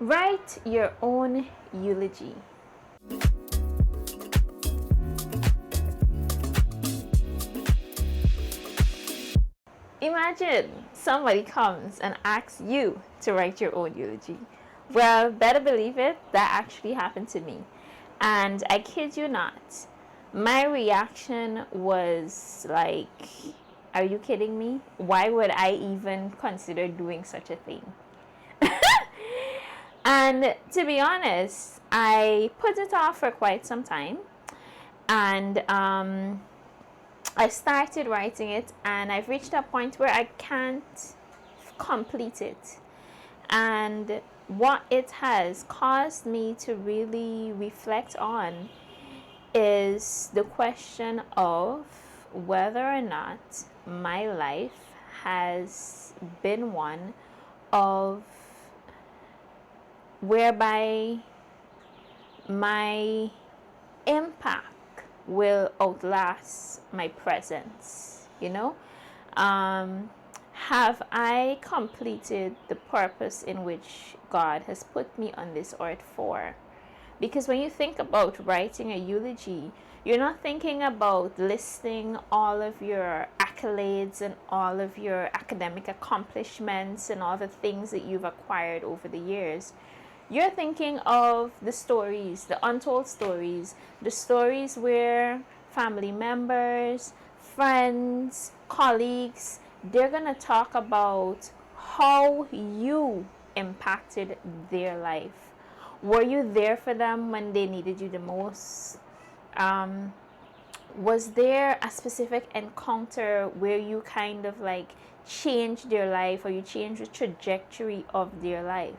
Write your own eulogy. Imagine somebody comes and asks you to write your own eulogy. Well, better believe it, that actually happened to me. And I kid you not, my reaction was like, are you kidding me? Why would I even consider doing such a thing? And to be honest, I put it off for quite some time. And I started writing it, and I've reached a point where I can't complete it. And what it has caused me to really reflect on is the question of whether or not my life has been one of whereby my impact will outlast my presence, have I completed the purpose in which God has put me on this earth for? Because when you think about writing a eulogy, you're not thinking about listing all of your accolades and all of your academic accomplishments and all the things that you've acquired over the years. You're thinking of the stories, the untold stories, the stories where family members, friends, colleagues, they're going to talk about how you impacted their life. Were you there for them when they needed you the most? Was there a specific encounter where you kind of like changed their life, or you changed the trajectory of their life?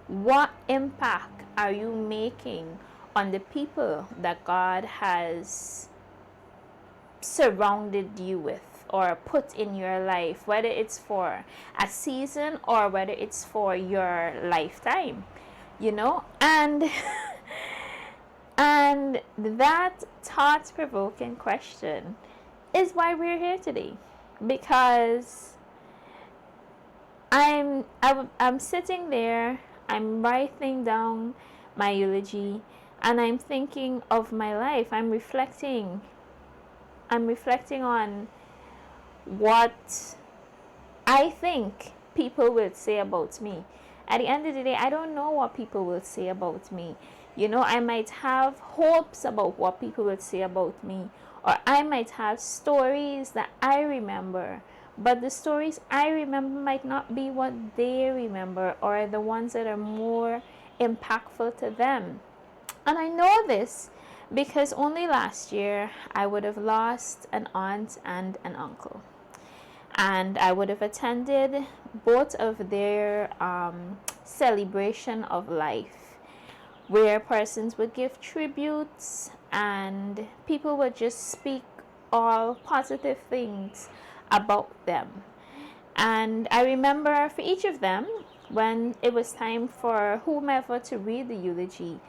What impact are you making on the people that God has surrounded you with or put in your life, whether it's for a season or whether it's for your lifetime, and and that thought-provoking question is why we're here today, because I'm sitting there, I'm writing down my eulogy, and I'm thinking of my life. I'm reflecting on what I think people will say about me. At the end of the day, I don't know what people will say about me. I might have hopes about what people will say about me, or I might have stories that I remember, but the stories I remember might not be what they remember, or the ones that are more impactful to them. And I know this because only last year I would have lost an aunt and an uncle. And I would have attended both of their celebration of life, where persons would give tributes and people would just speak all positive things about them. And I remember for each of them, when it was time for whomever to read the eulogy,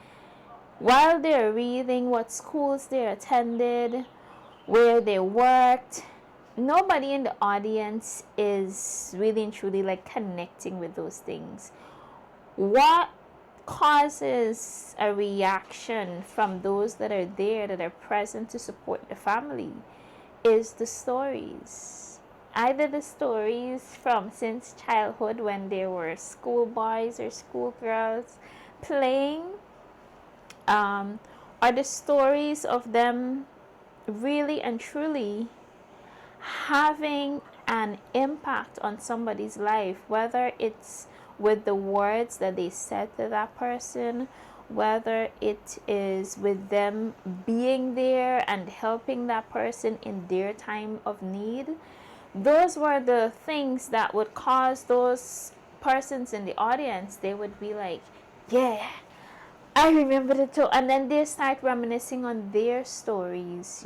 while they're reading what schools they attended, where they worked, nobody in the audience is really and truly like connecting with those things. What causes a reaction from those that are there, that are present to support the family, is the stories. Either the stories from since childhood when they were schoolboys or schoolgirls playing, or the stories of them really and truly having an impact on somebody's life, whether it's with the words that they said to that person, whether it is with them being there and helping that person in their time of need. Those were the things that would cause those persons in the audience, they would be like, yeah, I remember it too. And then they start reminiscing on their stories,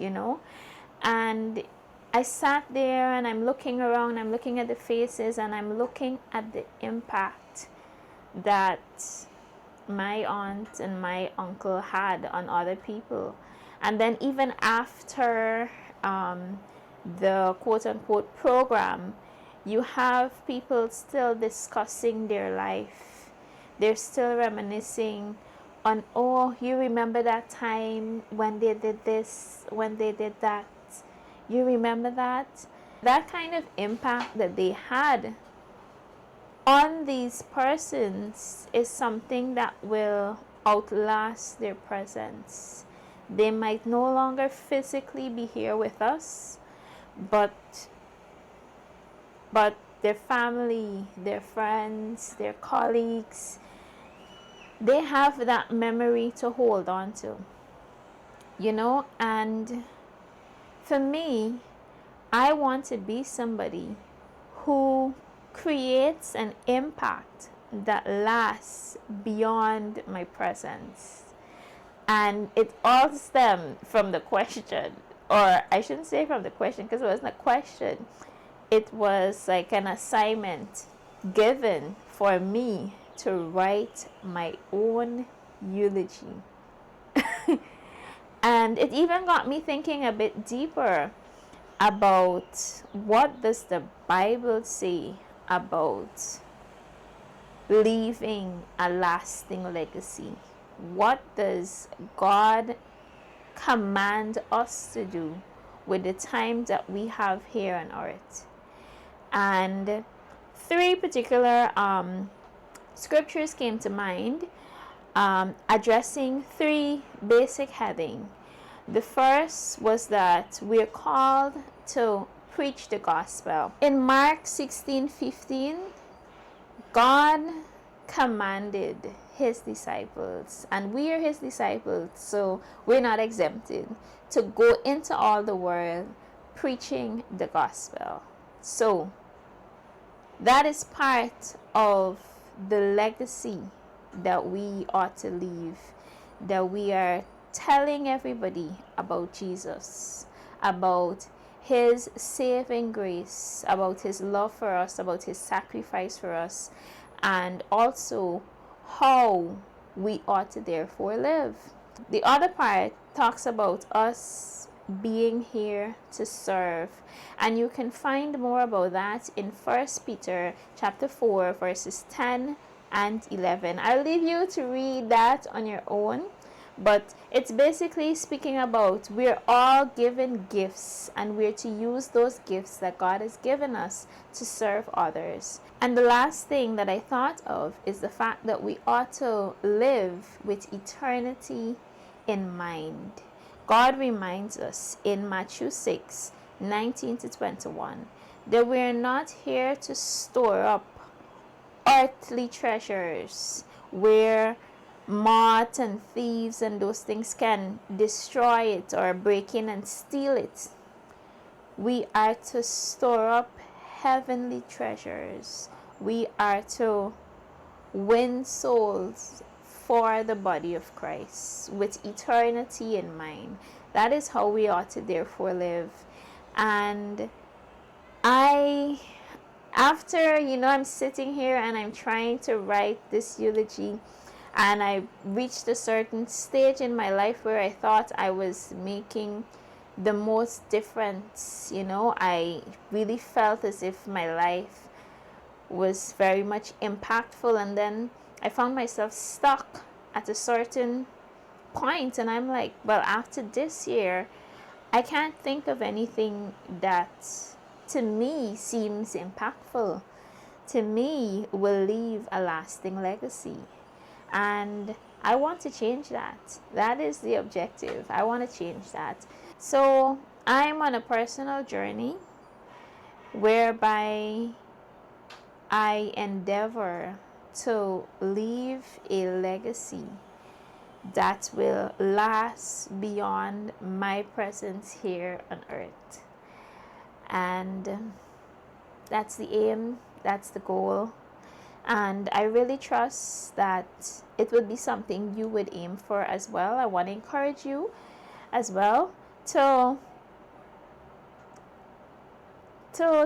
And I sat there and I'm looking around, I'm looking at the faces, and I'm looking at the impact that my aunt and my uncle had on other people. And then even after the quote-unquote program, you have people still discussing their life, they're still reminiscing on, oh, you remember that time when they did this, when they did that, you remember that? That kind of impact that they had on these persons is something that will outlast their presence. They might no longer physically be here with us, but their family, their friends, their colleagues, they have that memory to hold on to, and for me, I want to be somebody who creates an impact that lasts beyond my presence. And it all stemmed from the question, or I shouldn't say from the question because it wasn't a question. It was like an assignment given for me to write my own eulogy. And it even got me thinking a bit deeper about what does the Bible say about leaving a lasting legacy. What does God command us to do with the time that we have here on earth? And three particular scriptures came to mind, addressing three basic headings. The first was that we're called to preach the gospel. In Mark 16:15, God commanded his disciples, and we are his disciples, so we're not exempted, to go into all the world preaching the gospel. So that is part of the legacy that we ought to leave, that we are telling everybody about Jesus, about his saving grace, about his love for us, about his sacrifice for us, and also how we ought to therefore live. The other part talks about us being here to serve, and you can find more about that in 1 Peter chapter 4 verses 10 and 11. I'll leave you to read that on your own, but it's basically speaking about we're all given gifts, and we're to use those gifts that God has given us to serve others. And the last thing that I thought of is the fact that we ought to live with eternity in mind. God reminds us in Matthew 6:19 to 21 that we're not here to store up earthly treasures where moth and thieves and those things can destroy it or break in and steal it. We are to store up heavenly treasures. We are to win souls for the body of Christ with eternity in mind. That is how we ought to therefore live. And after, I'm sitting here and I'm trying to write this eulogy, and I reached a certain stage in my life where I thought I was making the most difference. I really felt as if my life was very much impactful, and then I found myself stuck at a certain point, and I'm like, well, after this year, I can't think of anything that to me seems impactful, to me will leave a lasting legacy. And I want to change that. That is the objective. I want to change that. So I'm on a personal journey whereby I endeavor to leave a legacy that will last beyond my presence here on earth. And that's the aim, that's the goal. And I really trust that it would be something you would aim for as well. I want to encourage you as well to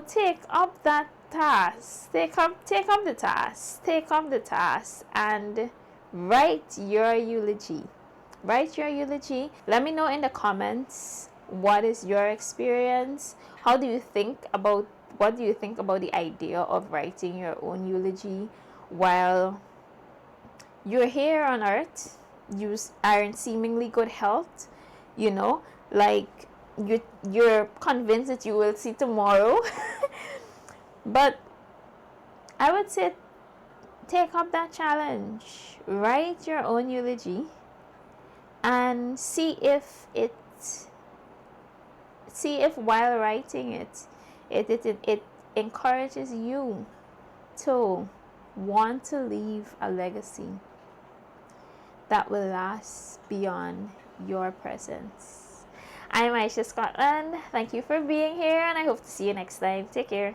take up that task. Take up the task and write your eulogy. Write your eulogy. Let me know in the comments, what is your experience? What do you think about the idea of writing your own eulogy while you're here on earth, are in seemingly good health, you know, like you're convinced that you will see tomorrow. But I would say take up that challenge, write your own eulogy, and see if while writing it encourages you to want to leave a legacy that will last beyond your presence. I'm Aisha Scotland. Thank you for being here, and I hope to see you next time. Take care.